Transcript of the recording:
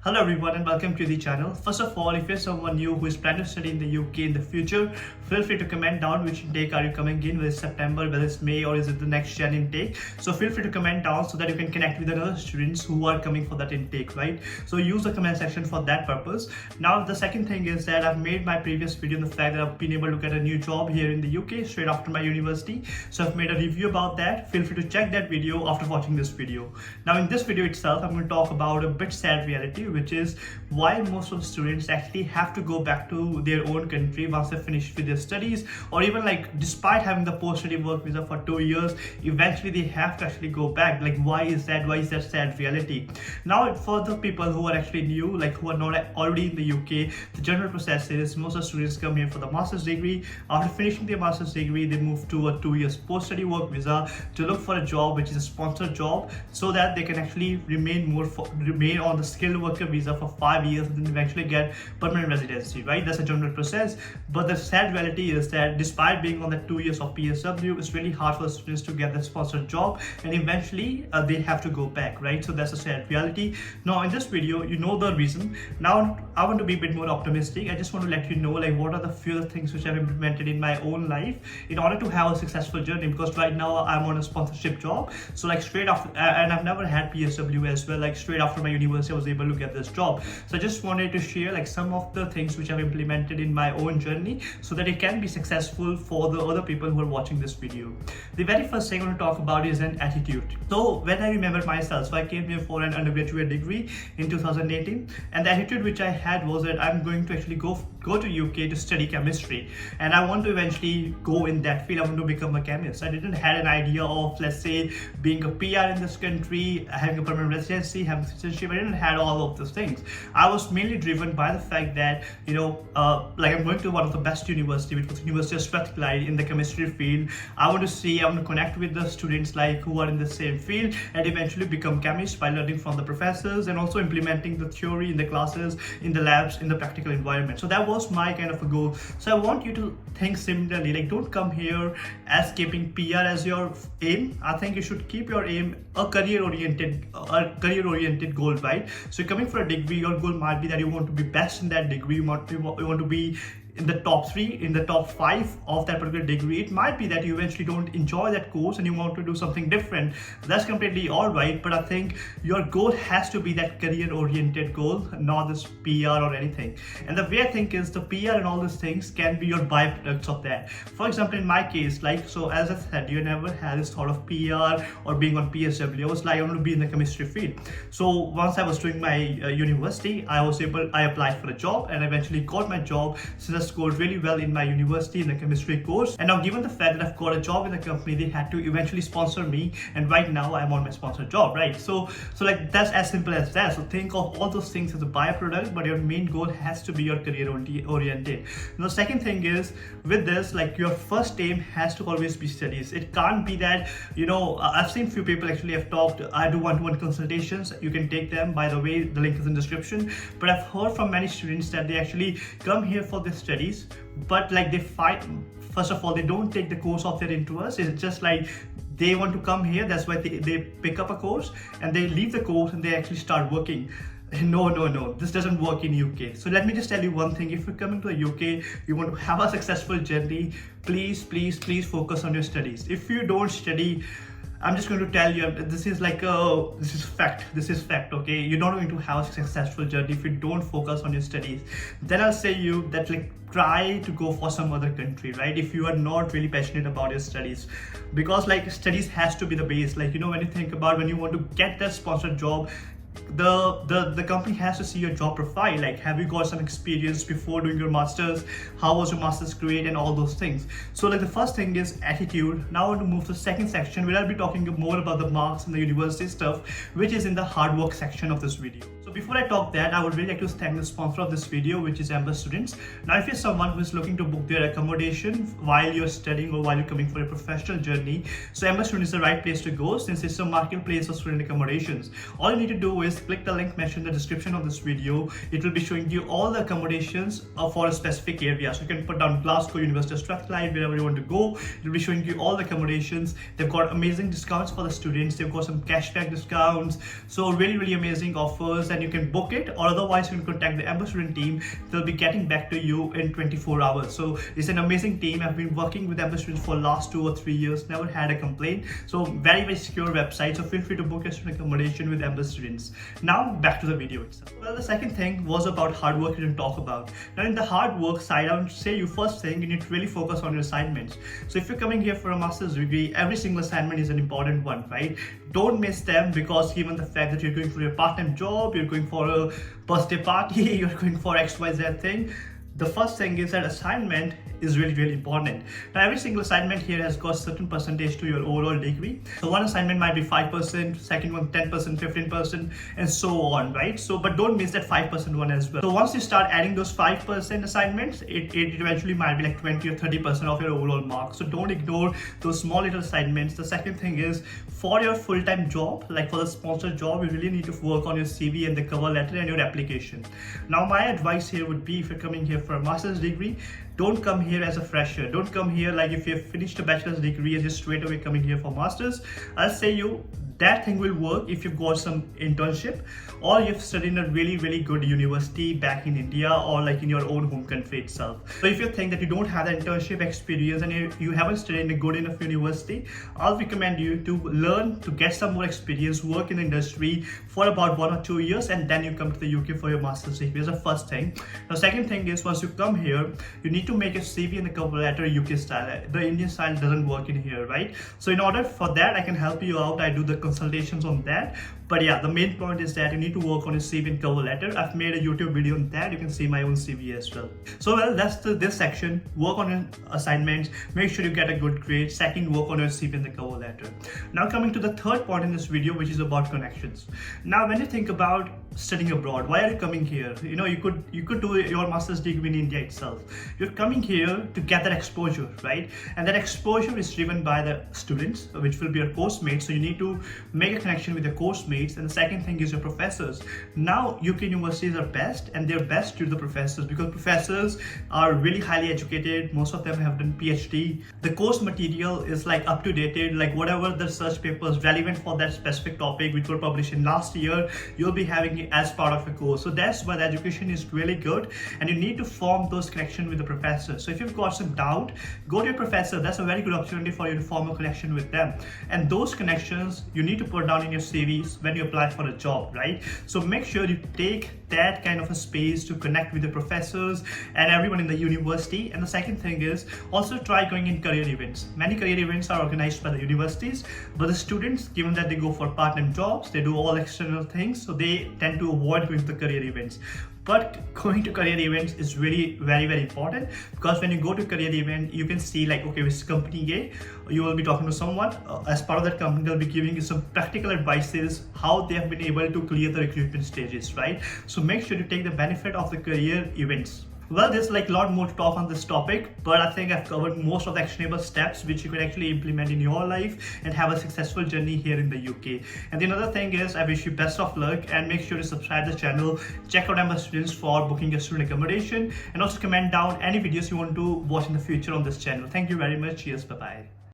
Hello everyone and welcome to the channel. First of all, if you're someone new who is planning to study in the UK in the future, feel free to comment down which intake are you coming in, whether it's September, whether it's May, or is it the next Jan intake. So feel free to comment down so that you can connect with other students who are coming for that intake, right? So use the comment section for that purpose. Now the second thing is that I've made my previous video on the fact that I've been able to get a new job here in the UK straight after my university. So I've made a review about that. Feel free to check that video after watching this video. Now in this video itself, I'm going to talk about a bit sad reality, which is why most of the students actually have to go back to their own country once they finish with their studies, or even like despite having the post-study work visa for 2 years, eventually they have to actually go back. Like why is that sad reality? Now for the people who are actually new, like who are not already in the UK, the general process is most of the students come here for the master's degree. After finishing their master's degree, they move to a 2 years post-study work visa to look for a job which is a sponsored job, so that they can actually remain on the skilled worker visa for 5 years and then eventually get permanent residency, right? That's a general process. But the sad reality is that despite being on the 2 years of PSW, it's really hard for the students to get the sponsored job, and eventually they have to go back, right? So that's a sad reality. Now in this video, you know the reason. Now I want to be a bit more optimistic. I just want to let you know like what are the few things which I've implemented in my own life in order to have a successful journey, because right now I'm on a sponsorship job. So like straight after, and I've never had PSW as well, like straight after my university I was able to get this job. So I just wanted to share like some of the things which I've implemented in my own journey so that it can be successful for the other people who are watching this video. The very first thing I want to talk about is an attitude. So when I remember myself, so I came here for an undergraduate degree in 2018, and the attitude which I had was that I'm going to actually go to UK to study chemistry, and I want to eventually go in that field. I want to become a chemist. I didn't have an idea of, let's say, being a PR in this country, having a permanent residency, having citizenship. I didn't have all of those things. I was mainly driven by the fact that, like I'm going to one of the best university, which was University of Strathclyde in the chemistry field. I want to connect with the students like who are in the same field and eventually become chemists by learning from the professors and also implementing the theory in the classes, in the labs, in the practical environment. So that was my kind of a goal. So I want you to think similarly. Like don't come here as keeping PR as your aim. I think you should keep your aim a career-oriented goal, right? So you're coming for a degree, your goal might be that you want to be best in that degree, you want to be in the top 3, in the top 5 of that particular degree. It might be that you eventually don't enjoy that course and you want to do something different. That's completely all right, but I think your goal has to be that career-oriented goal, not this PR or anything. And the way I think is the PR and all these things can be your byproducts of that. For example, in my case, like, so as I said, you never had this thought of PR or being on PSW. I was like, I want to be in the chemistry field. So once I was doing my university, I applied for a job and eventually got my job. So I scored really well in my university in the chemistry course, and now given the fact that I've got a job in the company, they had to eventually sponsor me, and right now I'm on my sponsored job, right? So like that's as simple as that. So think of all those things as a byproduct, but your main goal has to be your career oriented. Now the second thing is, with this, like your first aim has to always be studies. It can't be that, I've seen few people actually have talked, I do one-to-one consultations, you can take them, by the way, the link is in the description. But I've heard from many students that they actually come here for this studies, but like they fight. First of all, they don't take the course of their interest. It's just like they want to come here, that's why they pick up a course and they leave the course and they actually start working. No, this doesn't work in UK. So let me just tell you one thing. If you're coming to the UK, you want to have a successful journey, please focus on your studies. If you don't study, I'm just going to tell you, this is fact, okay? You're not going to have a successful journey if you don't focus on your studies. Then I'll say you that like try to go for some other country, right? If you are not really passionate about your studies, because like studies has to be the base. Like, when you think about when you want to get that sponsored job, the company has to see your job profile. Like, have you got some experience before doing your masters? How was your master's grade and all those things? So like the first thing is attitude. Now I want to move to the second section where I'll be talking more about the marks and the university stuff, which is in the hard work section of this video. So before I talk that, I would really like to thank the sponsor of this video, which is Amber Students. Now if you're someone who is looking to book their accommodation while you're studying or while you're coming for a professional journey, so Amber Students is the right place to go, since it's a marketplace of student accommodations. All you need to do is click the link mentioned in the description of this video. It will be showing you all the accommodations for a specific area. So you can put down Glasgow, University of Strathclyde, wherever you want to go. It will be showing you all the accommodations. They've got amazing discounts for the students. They've got some cashback discounts. So really amazing offers. And then you can book it, or otherwise you can contact the Amber Student team. They'll be getting back to you in 24 hours. So it's an amazing team. I've been working with Amber Students for last 2 or 3 years, never had a complaint. So very secure website. So feel free to book your student accommodation with Amber Students. Now back to the video itself. Well, the second thing was about hard work you didn't talk about. Now in the hard work side, I would say you first thing you need to really focus on your assignments. So if you're coming here for a master's degree, every single assignment is an important one, right? Don't miss them, because given the fact that you're going for your part-time job, you're going for a birthday party, you're going for XYZ thing, the first thing is that assignment is really important. Now every single assignment here has got certain percentage to your overall degree. So one assignment might be 5%, second one 10%, 15%, and so on, right? So but don't miss that 5% one as well. So once you start adding those 5% assignments, it eventually might be like 20 or 30% of your overall mark. So don't ignore those small little assignments. The second thing is, for your full-time job, like for the sponsored job, you really need to work on your CV and the cover letter and your application. Now my advice here would be, if you're coming here for a master's degree, don't come here as a fresher. Don't come here like if you've finished a bachelor's degree and just straight away coming here for masters. I'll say you that thing will work if you've got some internship, or you've studied in a really good university back in India, or like in your own home country itself. So if you think that you don't have the internship experience and you haven't studied in a good enough university, I'll recommend you to learn, to get some more experience, work in the industry for about 1 or 2 years, and then you come to the UK for your master's degree. That's the first thing. The second thing is, once you come here, you need to make a CV and the cover letter UK style. The Indian style doesn't work in here, right? So in order for that, I can help you out. I do the consultations on that. But yeah, the main point is that you need to work on your CV and cover letter. I've made a YouTube video on that. You can see my own CV as well. So well, that's this section. Work on your assignments. Make sure you get a good grade. Second, work on your CV and the cover letter. Now coming to the third point in this video, which is about connections. Now when you think about studying abroad, why are you coming here? You know, you could do your master's degree in India itself. You're coming here to get that exposure, right? And that exposure is driven by the students, which will be your course mates. So you need to make a connection with your course mates. And the second thing is your professors. Now UK universities are best, and they're best due to the professors, because professors are really highly educated. Most of them have done PhD. The course material is like up to date, like whatever the research papers relevant for that specific topic which were published in last year, you'll be having it as part of a course. So that's why the education is really good, and you need to form those connections with the professors. So if you've got some doubt, go to your professor. That's a very good opportunity for you to form a connection with them, and those connections you need to put down in your CVs when you apply for a job, right? So make sure you take that kind of a space to connect with the professors and everyone in the university. And the second thing is, also try going in career events. Many career events are organized by the universities, but the students, given that they go for part-time jobs, they do all external things, so they tend to avoid going to the career events. But going to career events is really very important, because when you go to career event, you can see like, okay, with company A, you will be talking to someone. As part of that company, they'll be giving you some practical advices, how they have been able to clear the recruitment stages, right? So make sure to take the benefit of the career events. Well, there's like a lot more to talk on this topic, but I think I've covered most of the actionable steps which you can actually implement in your life and have a successful journey here in the UK. And the another thing is, I wish you best of luck, and make sure to subscribe to the channel. Check out Amber Students for booking your student accommodation, and also comment down any videos you want to watch in the future on this channel. Thank you very much. Cheers. Bye-bye.